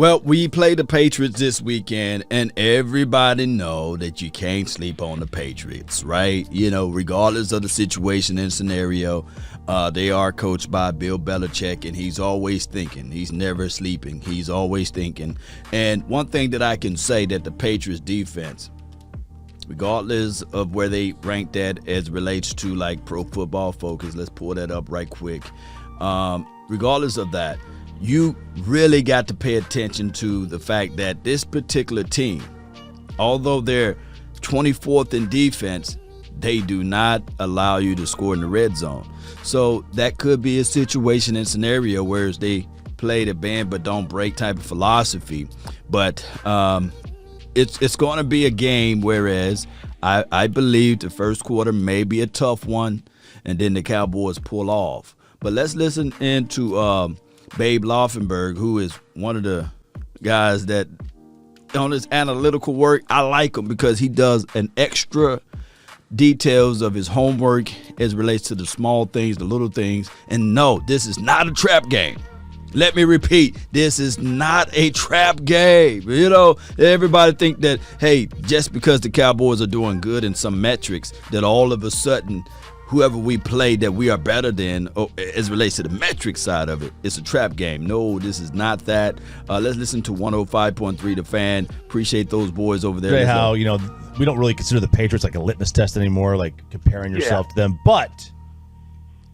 Well, we play the Patriots this weekend, and everybody know that you can't sleep on the Patriots, right? You know, regardless of the situation and scenario, they are coached by Bill Belichick, and he's always thinking. He's never sleeping. He's always thinking. And one thing that I can say that the Patriots defense, regardless of where they ranked at as relates to like Pro Football Focus, let's pull that up right quick. Regardless of that, you really got to pay attention to the fact that this particular team, although they're 24th in defense, they do not allow you to score in the red zone. So that could be a situation and scenario where they play the bend but don't break type of philosophy. But it's going to be a game, whereas I believe the first quarter may be a tough one, and then the Cowboys pull off. But let's listen into Babe Laufenberg, who is one of the guys that on his analytical work, I like him because he does an extra details of his homework as it relates to the small things, the little things. And no, this is not a trap game. Let me repeat, this is not a trap game. You know, everybody think that, hey, just because the Cowboys are doing good in some metrics, that all of a sudden whoever we play that we are better than as it relates to the metric side of it, it's a trap game. No, this is not that. Let's listen to 105.3 The Fan. Appreciate those boys over there. How, you know, we don't really consider the Patriots like a litmus test anymore, like comparing yourself to them. But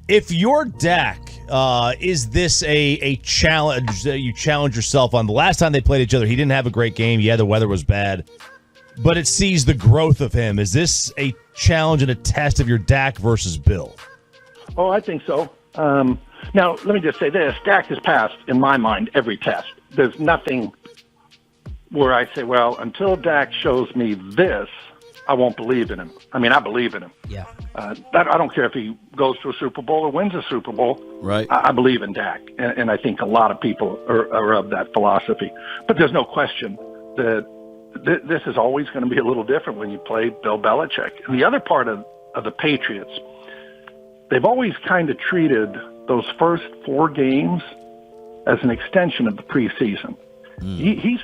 if you're Dak, is this a challenge that you challenge yourself on? The last time they played each other, he didn't have a great game. Yeah, the weather was bad. But it sees the growth of him. Is this a challenge and a test of your Dak versus Bill? Oh, I think so. Now, let me just say this. Dak has passed, in my mind, every test. There's nothing where I say, well, until Dak shows me this, I won't believe in him. I mean, I believe in him. Yeah. I don't care if he goes to a Super Bowl or wins a Super Bowl. Right. I believe in Dak, and I think a lot of people are of that philosophy. But there's no question that this is always going to be a little different when you play Bill Belichick. And the other part of the Patriots, they've always kind of treated those first 4 games as an extension of the preseason. He's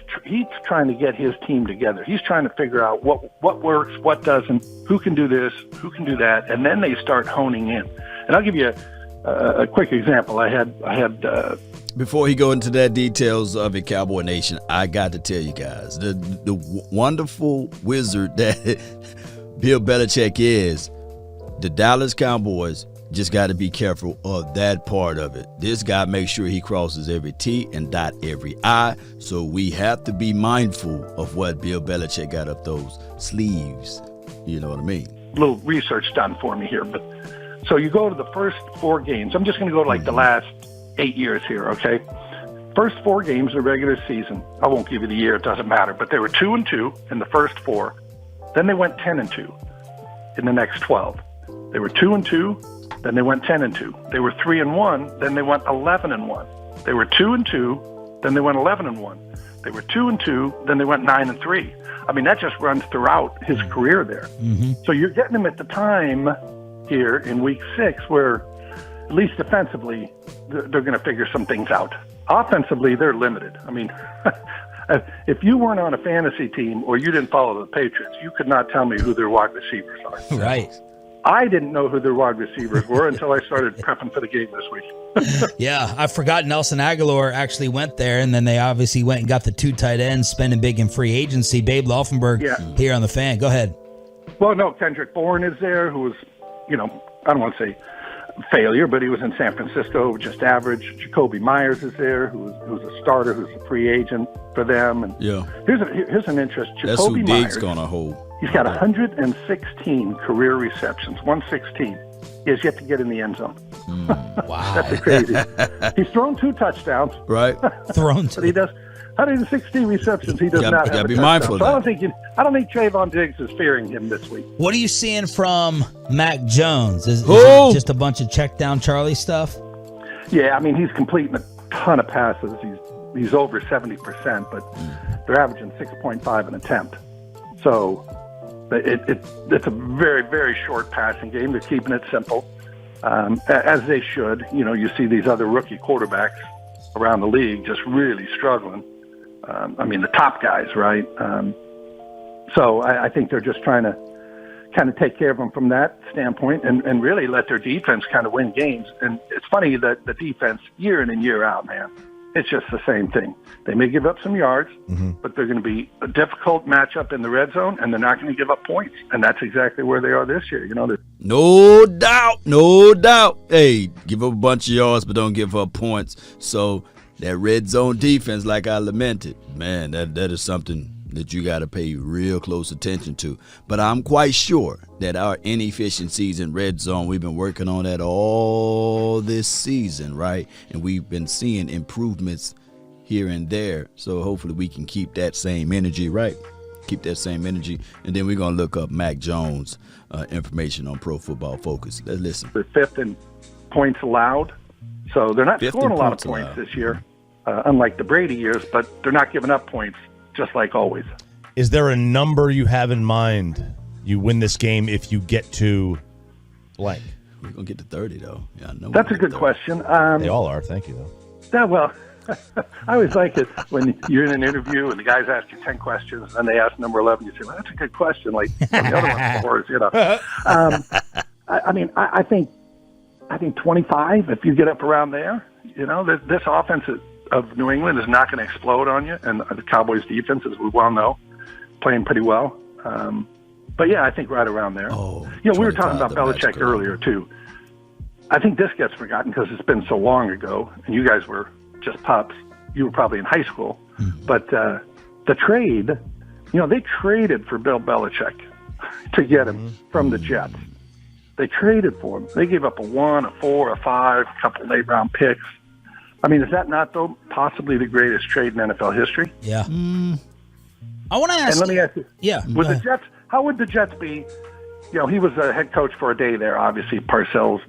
trying to get his team together. He's trying to figure out what works, what doesn't, who can do this, who can do that, and then they start honing in. And I'll give you a quick example. I had before he go into that details of it, Cowboy Nation, I got to tell you guys, the wonderful wizard that Bill Belichick is, the Dallas Cowboys just got to be careful of that part of it. This guy makes sure he crosses every T and dot every I, so we have to be mindful of what Bill Belichick got up those sleeves. You know what I mean? A little research done for me here, but so you go to the first 4 games. I'm just going to go to like the last 8 years here, okay? First 4 games of the regular season. I won't give you the year; it doesn't matter. But they were 2-2 in the first 4. Then they went 10-2 in the next 12. They were 2-2. Then they went 10-2. They were 3-1. Then they went 11-1. They were 2-2. Then they went 11-1. They were 2-2. Then they went 9-3. I mean, that just runs throughout his career there. Mm-hmm. So you're getting him at the time here in week 6 where, at least defensively, they're going to figure some things out. Offensively, they're limited. I mean, if you weren't on a fantasy team or you didn't follow the Patriots, you could not tell me who their wide receivers are. Right. I didn't know who their wide receivers were until I started prepping for the game this week. Yeah, I forgot Nelson Aguilar actually went there, and then they obviously went and got the 2 tight ends, spending big in free agency. Babe Laufenberg here on The Fan. Go ahead. Well, no, Kendrick Bourne is there, who was, I don't want to say failure, but he was in San Francisco, just average. Jacoby Myers is there, who's a starter, who's a free agent for them. And here's an interest. Jacoby That's who Myers, Diggs going to hold. He's got 116 career receptions, 116. He has yet to get in the end zone. Wow. That's crazy. He's thrown 2 touchdowns. Right. Thrown 2. But he does 116 receptions. He does not have a be touchdown. mindful of so that. I don't think Trayvon Diggs is fearing him this week. What are you seeing from Mac Jones? Is it just a bunch of check down Charlie stuff? Yeah, I mean, he's completing a ton of passes. He's over 70%, but they're averaging 6.5 an attempt. So it's a very, very short passing game. They're keeping it simple, as they should. You see these other rookie quarterbacks around the league just really struggling. the top guys, right? So I think they're just trying to kind of take care of them from that standpoint and really let their defense kind of win games. And it's funny that the defense, year in and year out, man, it's just the same thing. They may give up some yards, but they're going to be a difficult matchup in the red zone, and they're not going to give up points. And that's exactly where they are this year. No doubt. Hey, give up a bunch of yards, but don't give up points. So that red zone defense, like I lamented, man, that is something that you got to pay real close attention to. But I'm quite sure that our inefficiencies in red zone, we've been working on that all this season, right? And we've been seeing improvements here and there. So hopefully we can keep that same energy, right? Keep that same energy. And then we're going to look up Mac Jones information on Pro Football Focus. Let's listen. They're fifth in points allowed. So they're not scoring a lot of points this year, unlike the Brady years, but they're not giving up points. Just like always. Is there a number you have in mind? You win this game if you get to blank. We're going to get to 30, though. Yeah, I know. That's a good question. They all are. Thank you, though. Yeah, well, I always like it when you're in an interview and the guys ask you 10 questions and they ask number 11. You say, well, that's a good question. Like the other one scores, I think 25, if you get up around there, this offense of New England is not going to explode on you, and the Cowboys defense, as we well know, playing pretty well. But yeah, I think right around there. We were talking about Belichick earlier too. I think this gets forgotten because it's been so long ago, and you guys were just pups. You were probably in high school, but the trade, they traded for Bill Belichick to get him from the Jets. They traded for him. They gave up a 1, a 4, a 5, a couple of late round picks. I mean, is that not, though, possibly the greatest trade in NFL history? Yeah. I want to ask. And let me ask you. Yeah. With the Jets, how would the Jets be? He was a head coach for a day there. Obviously, Parcells,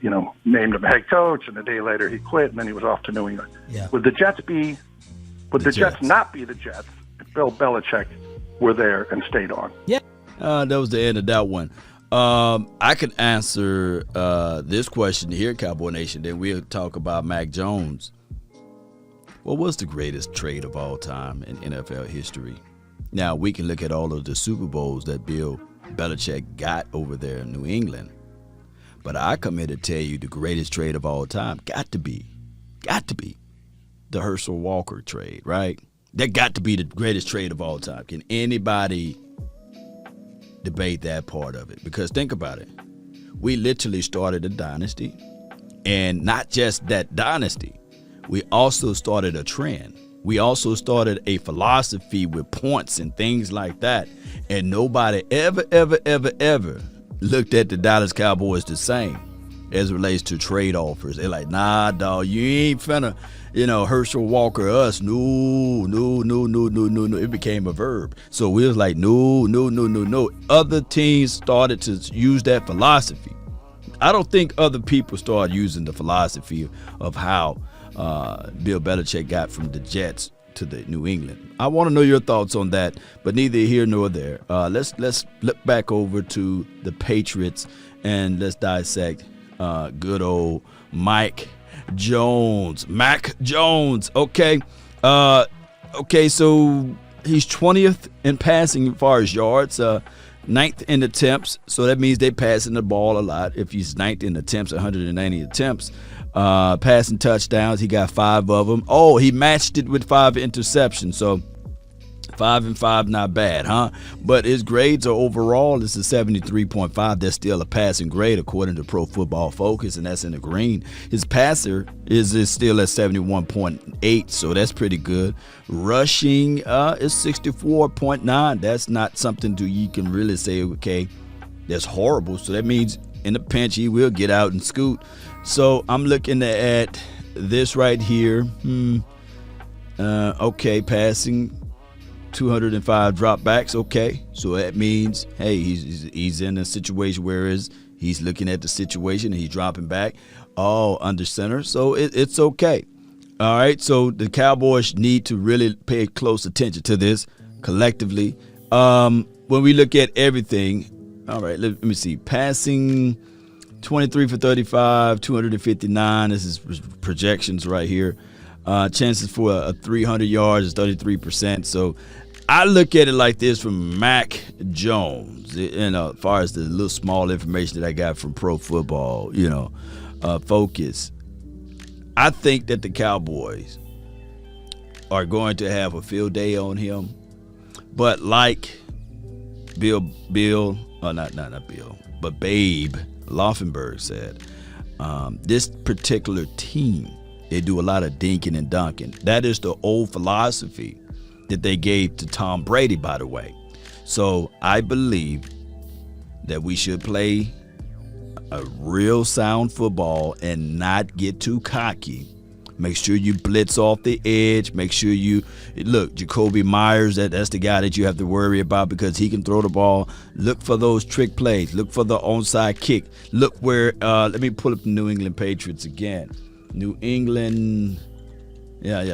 named him head coach, and a day later he quit, and then he was off to New England. Yeah. Would the Jets be? Would the Jets not be the Jets if Bill Belichick were there and stayed on? Yeah. That was the end of that one. I can answer this question here, Cowboy Nation. Then we'll talk about Mac Jones. What was the greatest trade of all time in NFL history? Now, we can look at all of the Super Bowls that Bill Belichick got over there in New England. But I come here to tell you the greatest trade of all time got to be the Herschel Walker trade, right? That got to be the greatest trade of all time. Can anybody debate that part of it? Because think about it. We literally started a dynasty. And not just that dynasty. We also started a trend. We also started a philosophy with points and things like that. And nobody ever looked at the Dallas Cowboys the same as it relates to trade offers. They're like, nah, dog, you ain't finna, Herschel Walker us. No. It became a verb. So we was like, no. Other teams started to use that philosophy. I don't think other people started using the philosophy of how Bill Belichick got from the Jets to the New England. I want to know your thoughts on that, but neither here nor there. Let's look back over to the Patriots and let's dissect good old Mac Jones. Okay. So he's 20th in passing as far as yards, 9th in attempts. So that means they're passing the ball a lot. If he's 9th in attempts, 190 attempts. Passing touchdowns, he got 5 of them. Oh, he matched it with 5 interceptions. So 5 and 5, not bad, huh? But his grades are overall, it's a 73.5. That's still a passing grade according to Pro Football Focus, and that's in the green. His passer is still at 71.8, so that's pretty good. Rushing is 64.9. That's not something you can really say, okay, that's horrible. So that means in a pinch, he will get out and scoot. So I'm looking at this right here. Okay, passing 205 dropbacks. Okay, so that means, hey, he's in a situation where he's looking at the situation and he's dropping back, all under center. So it's okay. All right, so the Cowboys need to really pay close attention to this collectively. When we look at everything, all right, let me see. Passing 23 for 35, 259. This is projections right here. Chances for a 300 yards is 33%. So I look at it like this from Mac Jones, as far as the little small information that I got from Pro Football, Focus. I think that the Cowboys are going to have a field day on him. But like Babe Laufenberg said, this particular team, they do a lot of dinking and dunking. That is the old philosophy that they gave to Tom Brady, by the way. So I believe that we should play a real sound football and not get too cocky. Make sure you blitz off the edge. Make sure you look, Jacoby Myers, that's the guy that you have to worry about because he can throw the ball. Look for those trick plays. Look for the onside kick. Look where let me pull up the New England Patriots again. New England,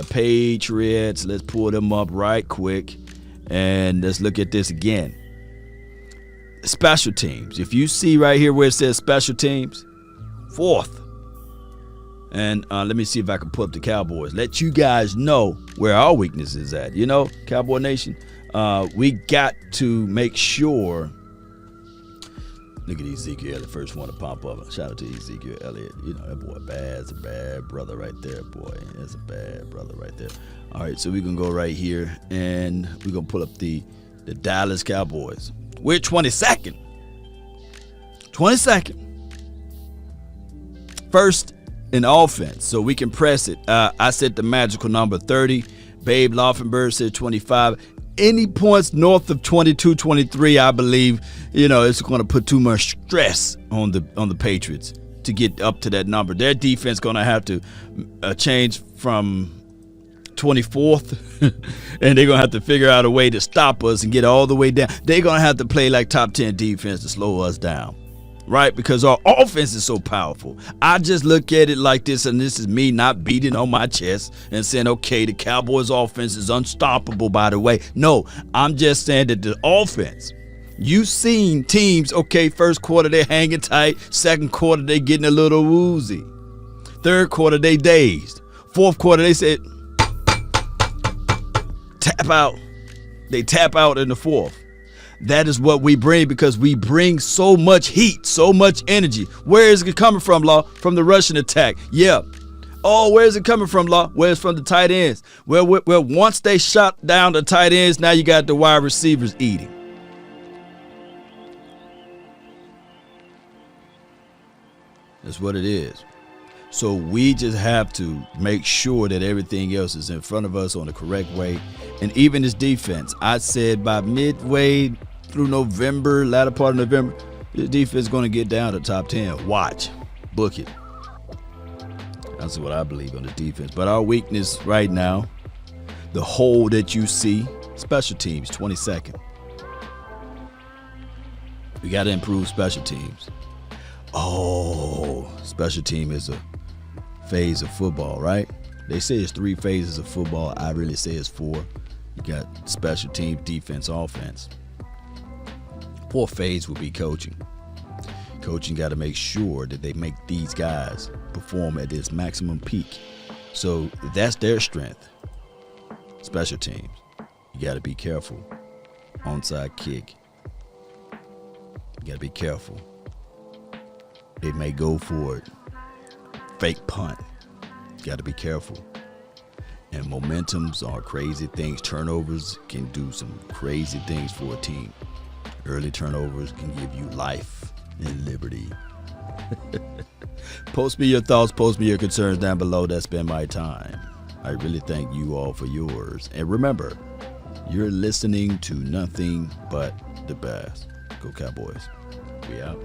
Patriots. Let's pull them up right quick. And let's look at this again. Special teams. If you see right here where it says special teams, 4th. And let me see if I can pull up the Cowboys. Let you guys know where our weakness is at. Cowboy Nation, we got to make sure. Look at Ezekiel, the first one to pop up. Shout out to Ezekiel Elliott. That boy bad. That's a bad brother right there, boy. That's a bad brother right there. All right, so we're going to go right here, and we're going to pull up the Dallas Cowboys. We're 22nd. 22nd. First in offense, so we can press it. I said the magical number 30. Babe Laufenberg said 25. Any points north of 22, 23, I believe, it's going to put too much stress on the Patriots to get up to that number. Their defense going to have to change from 24th, and they're going to have to figure out a way to stop us and get all the way down. They're going to have to play like top 10 defense to slow us down. Right? Because our offense is so powerful. I just look at it like this, and this is me not beating on my chest and saying, okay, the Cowboys offense is unstoppable, by the way. No, I'm just saying that the offense, you've seen teams, okay, first quarter they're hanging tight, second quarter they getting a little woozy, third quarter they dazed, fourth quarter they said tap out. They tap out in the fourth. That is what we bring because we bring so much heat, so much energy. Where is it coming from, Law? From the Russian attack. Yeah. Oh, where is it coming from, Law? Where it's from the tight ends. Well, once they shot down the tight ends, now you got the wide receivers eating. That's what it is. So we just have to make sure that everything else is in front of us on the correct way. And even this defense, I said by midway through November, latter part of November, the defense is going to get down to top 10. Watch. Book it. That's what I believe on the defense. But our weakness right now, the hole that you see, special teams, 22nd. We got to improve special teams. Oh, special team is a phase of football, right? They say it's 3 phases of football. I really say it's 4. You got special teams, defense, offense. 4th phase will be coaching. Coaching got to make sure that they make these guys perform at this maximum peak. So that's their strength. Special teams. You got to be careful. Onside kick. You got to be careful. They may go for it. Fake punt. You got to be careful. And momentums are crazy things. Turnovers can do some crazy things for a team. Early turnovers can give you life and liberty. Post me your thoughts, post me your concerns down below. That's been my time. I really thank you all for yours. And remember, you're listening to nothing but the best. Go Cowboys. We out.